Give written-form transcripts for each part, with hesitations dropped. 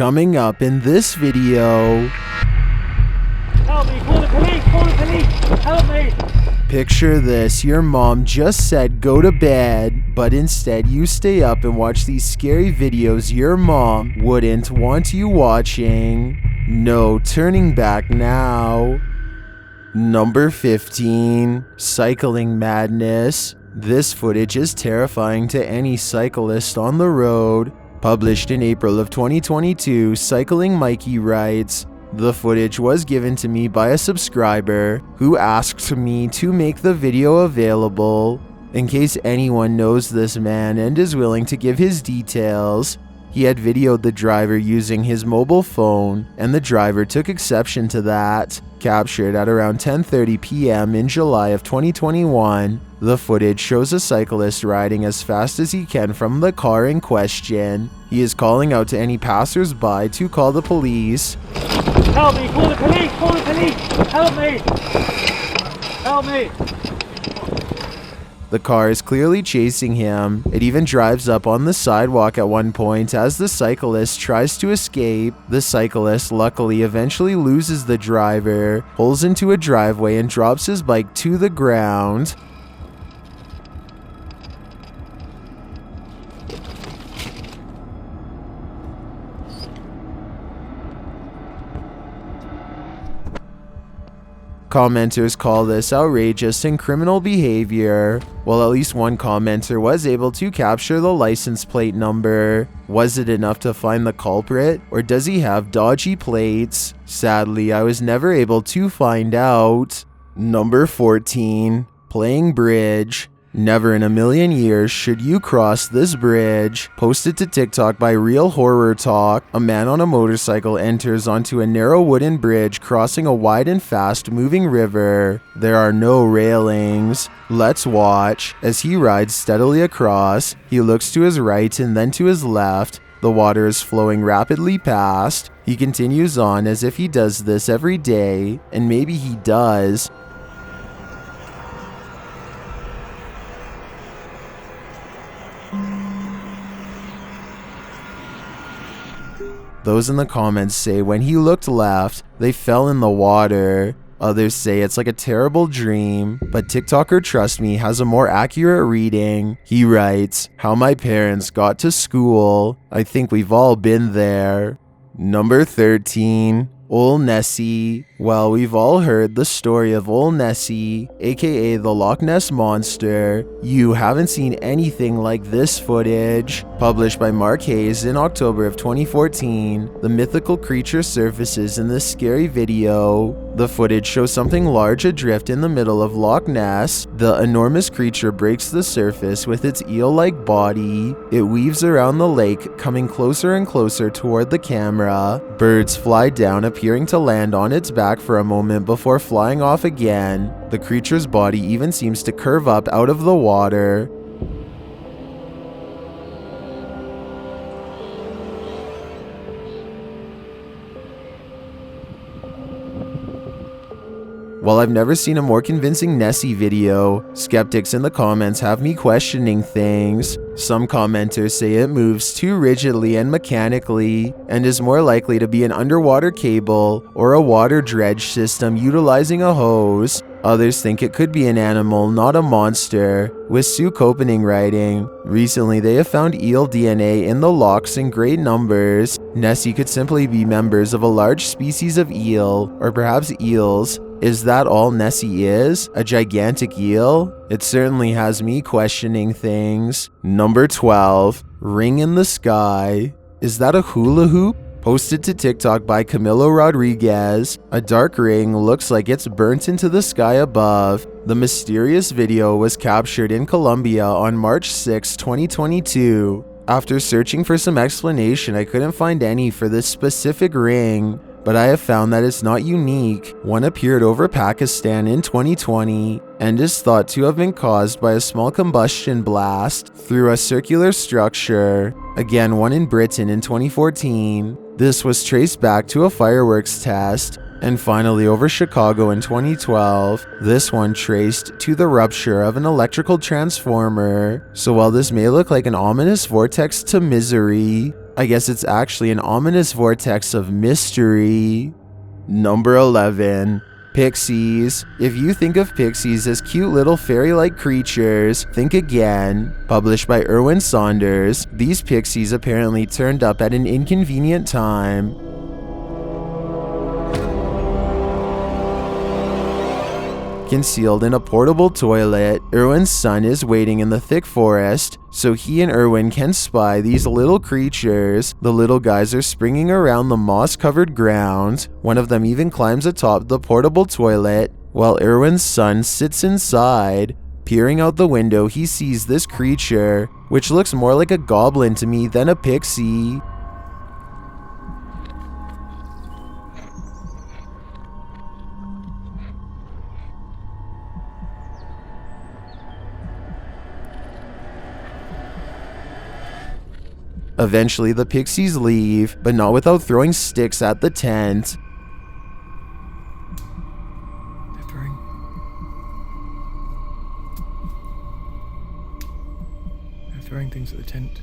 Coming up in this video. Help me, call the police, help me. Picture this, your mom just said go to bed, but instead you stay up and watch these scary videos your mom wouldn't want you watching. No turning back now. Number 15, cycling madness. This footage is terrifying to any cyclist on the road. Published in April of 2022, Cycling Mikey writes, "The footage was given to me by a subscriber who asked me to make the video available. In case anyone knows this man and is willing to give his details, he had videoed the driver using his mobile phone, and the driver took exception to that." Captured at around 10:30 p.m. in July of 2021, the footage shows a cyclist riding as fast as he can from the car in question. He is calling out to any passers-by to call the police. Help me, call the police, help me. Help me. The car is clearly chasing him. It even drives up on the sidewalk at one point as the cyclist tries to escape. The cyclist luckily eventually loses the driver, pulls into a driveway and drops his bike to the ground. Commenters call this outrageous and criminal behavior, while at least one commenter was able to capture the license plate number. Was it enough to find the culprit, or does he have dodgy plates? Sadly, I was never able to find out. Number 14, playing bridge. Never in a million years should you cross this bridge. Posted to TikTok by Real Horror Talk, a man on a motorcycle enters onto a narrow wooden bridge crossing a wide and fast moving river. There are no railings. Let's watch. As he rides steadily across, he looks to his right and then to his left. The water is flowing rapidly past. He continues on as if he does this every day, and maybe he does. Those in the comments say when he looked left, they fell in the water. Others say it's like a terrible dream, but TikToker Trust Me has a more accurate reading. He writes, "How my parents got to school. I think we've all been there." Number 13, Ol Nessie. Well, we've all heard the story of Ol Nessie, aka the Loch Ness Monster. You haven't seen anything like this footage. Published by Mark Hayes in October of 2014, the mythical creature surfaces in this scary video. The footage shows something large adrift in the middle of Loch Ness. The enormous creature breaks the surface with its eel-like body. It weaves around the lake, coming closer and closer toward the camera. Birds fly down, appearing to land on its back for a moment before flying off again. The creature's body even seems to curve up out of the water. While I've never seen a more convincing Nessie video, skeptics in the comments have me questioning things. Some commenters say it moves too rigidly and mechanically, and is more likely to be an underwater cable or a water dredge system utilizing a hose. Others think it could be an animal, not a monster, with Sue Copening writing, "Recently they have found eel DNA in the lochs in great numbers. Nessie could simply be members of a large species of eel, or perhaps eels. Is that all Nessie is? A gigantic eel?" It certainly has me questioning things. Number 12, ring in the sky. Is that a hula hoop? Posted to TikTok by Camilo Rodriguez, a dark ring looks like it's burnt into the sky above. The mysterious video was captured in Colombia on March 6, 2022. After searching for some explanation, I couldn't find any for this specific ring, but I have found that it's not unique. One appeared over Pakistan in 2020 and is thought to have been caused by a small combustion blast through a circular structure. Again, one in Britain in 2014. This was traced back to a fireworks test. And finally, over Chicago in 2012, this one traced to the rupture of an electrical transformer. So while this may look like an ominous vortex to misery, I guess it's actually an ominous vortex of mystery. Number 11. Pixies. If you think of pixies as cute little fairy-like creatures, think again. Published by Erwin Saunders, these pixies apparently turned up at an inconvenient time. Concealed in a portable toilet, Erwin's son is waiting in the thick forest, so he and Erwin can spy these little creatures. The little guys are springing around the moss-covered ground. One of them even climbs atop the portable toilet, while Erwin's son sits inside. Peering out the window, he sees this creature, which looks more like a goblin to me than a pixie. Eventually, the pixies leave, but not without throwing sticks at the tent. They're throwing things at the tent.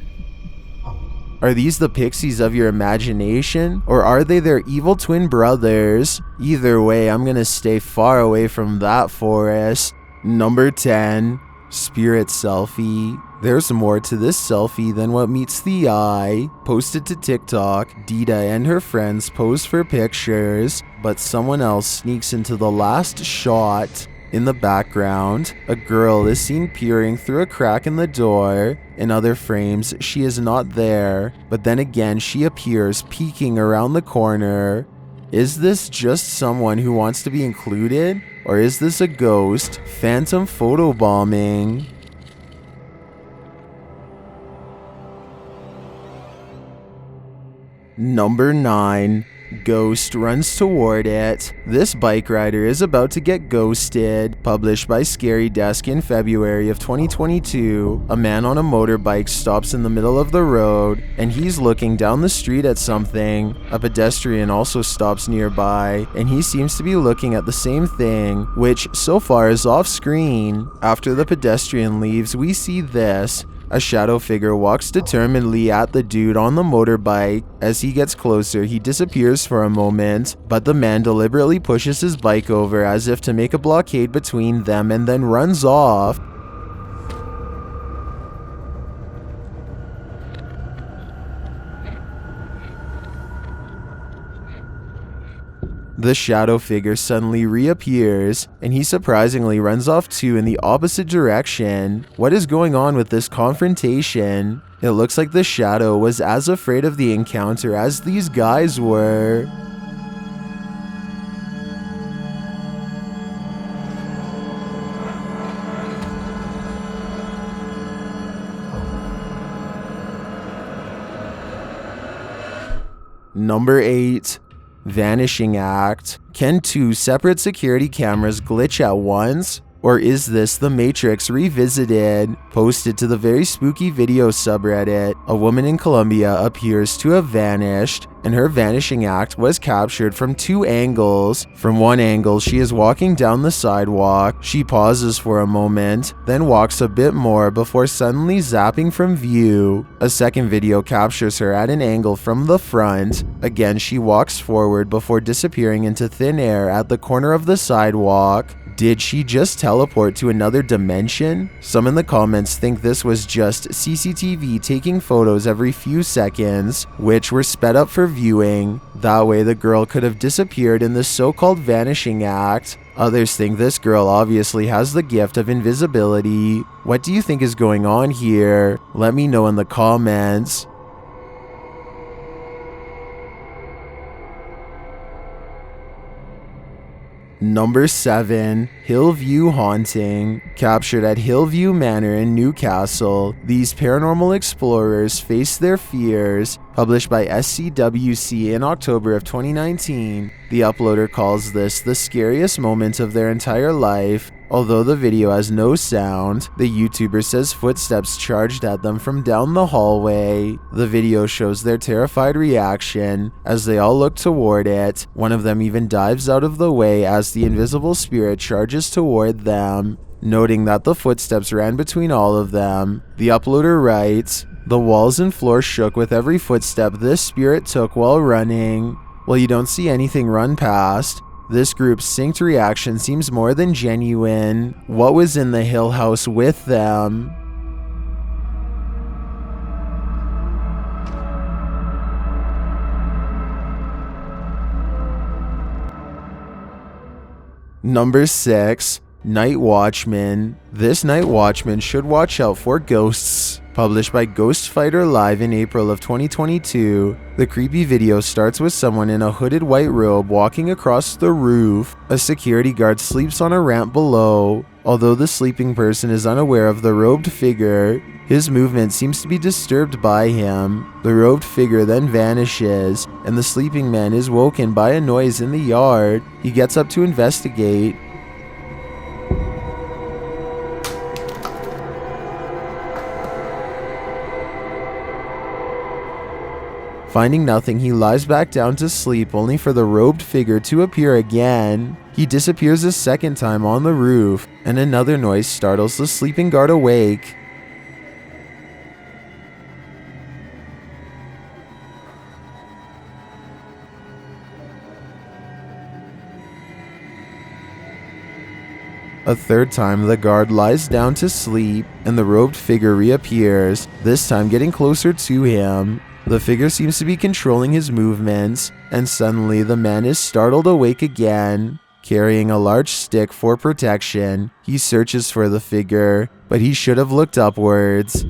Are these the pixies of your imagination, or are they their evil twin brothers? Either way, I'm gonna stay far away from that forest. Number 10. Spirit selfie. There's more to this selfie than what meets the eye. Posted to TikTok, Dita and her friends pose for pictures, but someone else sneaks into the last shot. In the background, a girl is seen peering through a crack in the door. In other frames, she is not there, but then again she appears peeking around the corner. Is this just someone who wants to be included? Or is this a ghost? Phantom photobombing. Number 9. Ghost runs toward it. This bike rider is about to get ghosted. Published by Scary Desk in February of 2022. A man on a motorbike stops in the middle of the road, and he's looking down the street at something. A pedestrian also stops nearby, and he seems to be looking at the same thing, which so far is off screen. After the pedestrian leaves, we see this. A shadow figure walks determinedly at the dude on the motorbike. As he gets closer, he disappears for a moment, but the man deliberately pushes his bike over as if to make a blockade between them and then runs off. The shadow figure suddenly reappears, and he surprisingly runs off too in the opposite direction. What is going on with this confrontation? It looks like the shadow was as afraid of the encounter as these guys were. Number 8. Vanishing Act. Can two separate security cameras glitch at once? Or is this The Matrix Revisited? Posted to the very spooky video subreddit, a woman in Colombia appears to have vanished, and her vanishing act was captured from two angles. From one angle, she is walking down the sidewalk. She pauses for a moment, then walks a bit more before suddenly zapping from view. A second video captures her at an angle from the front. Again, she walks forward before disappearing into thin air at the corner of the sidewalk. Did she just teleport to another dimension? Some in the comments think this was just CCTV taking photos every few seconds, which were sped up for viewing. That way the girl could have disappeared in the so-called vanishing act. Others think this girl obviously has the gift of invisibility. What do you think is going on here? Let me know in the comments. Number 7. Hillview Haunting. Captured at Hillview Manor in Newcastle, these paranormal explorers face their fears. Published by SCWC in October of 2019, the uploader calls this the scariest moment of their entire life. Although the video has no sound, the YouTuber says footsteps charged at them from down the hallway. The video shows their terrified reaction as they all look toward it. One of them even dives out of the way as the invisible spirit charges toward them. Noting that the footsteps ran between all of them, the uploader writes, The walls and floor shook with every footstep this spirit took while running. While you don't see anything run past, this group's synced reaction seems more than genuine. What was in the Hill House with them? Number 6. Night Watchman. This night watchman should watch out for ghosts. Published by Ghost Fighter Live in April of 2022, the creepy video starts with someone in a hooded white robe walking across the roof. A security guard sleeps on a ramp below. Although the sleeping person is unaware of the robed figure, his movement seems to be disturbed by him. The robed figure then vanishes, and the sleeping man is woken by a noise in the yard. He gets up to investigate. Finding nothing, he lies back down to sleep, only for the robed figure to appear again. He disappears a second time on the roof, and another noise startles the sleeping guard awake. A third time, the guard lies down to sleep, and the robed figure reappears, this time getting closer to him. The figure seems to be controlling his movements, and suddenly the man is startled awake again. Carrying a large stick for protection, he searches for the figure, but he should have looked upwards.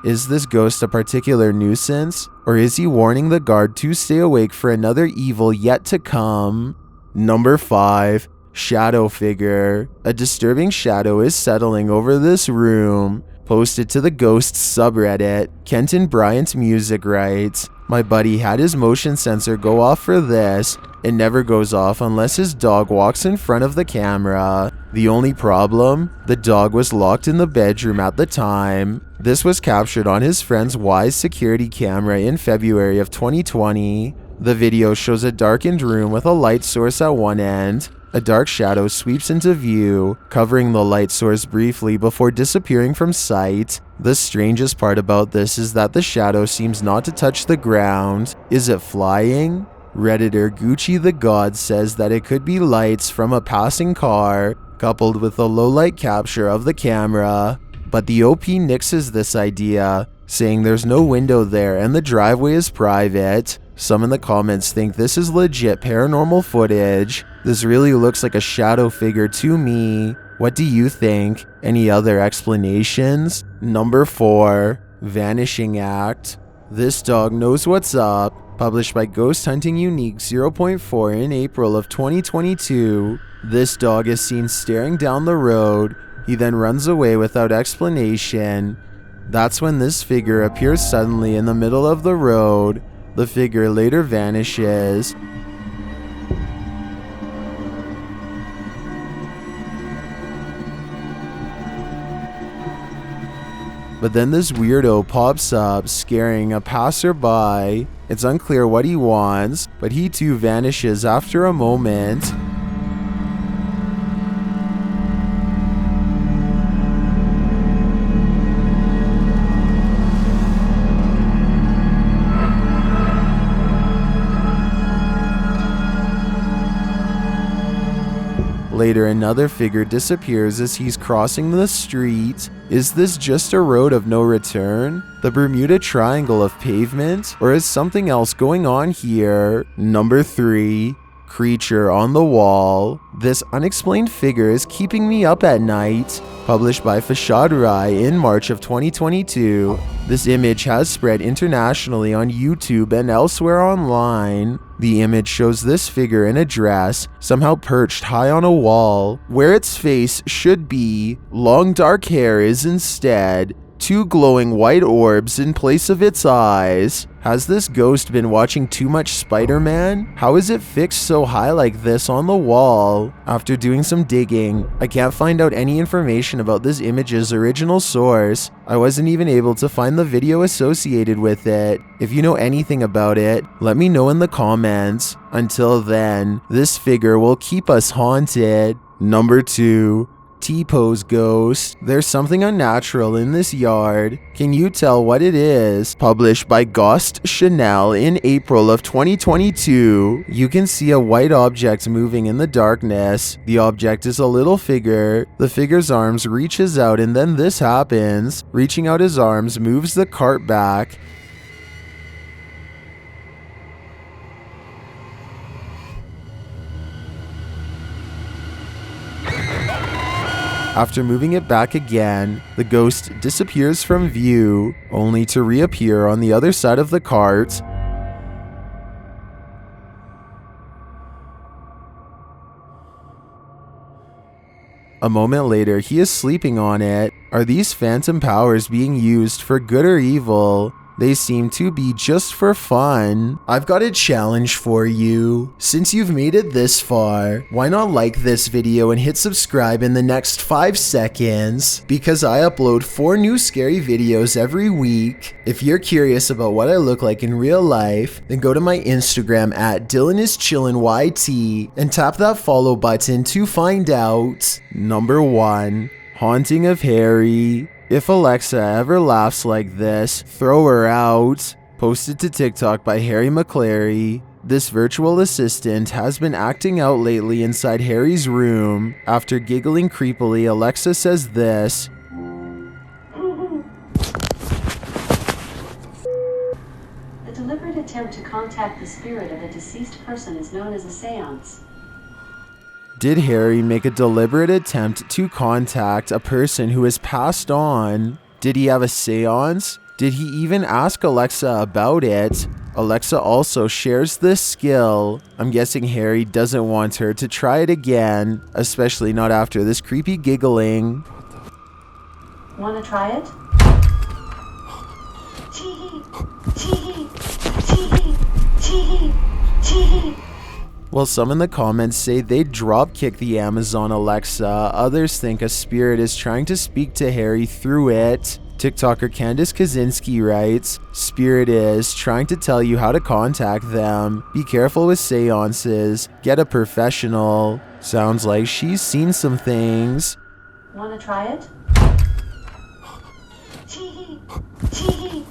Is this ghost a particular nuisance, or is he warning the guard to stay awake for another evil yet to come? Number 5. Shadow Figure. A disturbing shadow is settling over this room. Posted to the Ghosts subreddit, Kenton Bryant Music writes, "My buddy had his motion sensor go off for this. It never goes off unless his dog walks in front of the camera. The only problem? The dog was locked in the bedroom at the time." This was captured on his friend's Wise security camera in February of 2020. The video shows a darkened room with a light source at one end. A dark shadow sweeps into view, covering the light source briefly before disappearing from sight. The strangest part about this is that the shadow seems not to touch the ground. Is it flying? Redditor Gucci the God says that it could be lights from a passing car, coupled with a low-light capture of the camera. But the OP nixes this idea, saying there's no window there and the driveway is private. Some in the comments think this is legit paranormal footage. This really looks like a shadow figure to me. What do you think? Any other explanations? Number 4. Vanishing Act. This dog knows what's up. Published by Ghost Hunting Unique 0.4 in April of 2022. This dog is seen staring down the road. He then runs away without explanation. That's when this figure appears suddenly in the middle of the road. The figure later vanishes. But then this weirdo pops up, scaring a passerby. It's unclear what he wants, but he too vanishes after a moment. Later, another figure disappears as he's crossing the street. Is this just a road of no return? The Bermuda Triangle of pavement? Or is something else going on here? Number 3. Creature on the Wall. This unexplained figure is keeping me up at night. Published by Fashad Rai in March of 2022. This image has spread internationally on YouTube and elsewhere online. The image shows this figure in a dress, somehow perched high on a wall. Where its face should be, long dark hair is instead 2 glowing white orbs in place of its eyes. Has this ghost been watching too much Spider-Man? How is it fixed so high like this on the wall? After doing some digging, I can't find out any information about this image's original source. I wasn't even able to find the video associated with it. If you know anything about it, let me know in the comments. Until then, this figure will keep us haunted. Number 2. T-pose ghost. There's something unnatural in this yard. Can you tell what it is? Published by Ghost Chanel in April of 2022. You can see a white object moving in the darkness. The object is a little figure. The figure's arms reaches out and then this happens. Reaching out his arms moves the cart back. After moving it back again, the ghost disappears from view, only to reappear on the other side of the cart. A moment later, he is sleeping on it. Are these phantom powers being used for good or evil? They seem to be just for fun. I've got a challenge for you. Since you've made it this far, why not like this video and hit subscribe in the next 5 seconds? Because I upload 4 new scary videos every week. If you're curious about what I look like in real life, then go to my Instagram at DylanIsChillinYT and tap that follow button to find out. Number 1. Haunting of Harry. If Alexa ever laughs like this, throw her out. Posted to TikTok by Harry McClary. This virtual assistant has been acting out lately inside Harry's room. After giggling creepily, Alexa says this. The deliberate attempt to contact the spirit of a deceased person is known as a seance. Did Harry make a deliberate attempt to contact a person who has passed on? Did he have a seance? Did he even ask Alexa about it? Alexa also shares this skill. I'm guessing Harry doesn't want her to try it again, especially not after this creepy giggling. Wanna try it? Chee-hee, chee-hee, chee-hee, chee-hee, chee-hee. Well, some in the comments say they'd drop kick the Amazon Alexa. Others think a spirit is trying to speak to Harry through it. TikToker Candace Kaczynski writes, "Spirit is trying to tell you how to contact them. Be careful with seances. Get a professional." Sounds like she's seen some things. Wanna try it? Chee-hee, chee-hee,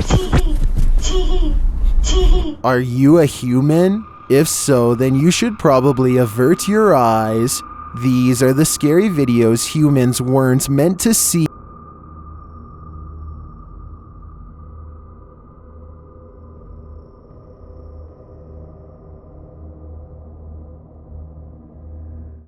chee-hee, chee-hee, chee-hee. Are you a human? If so, then you should probably avert your eyes. These are the scary videos humans weren't meant to see.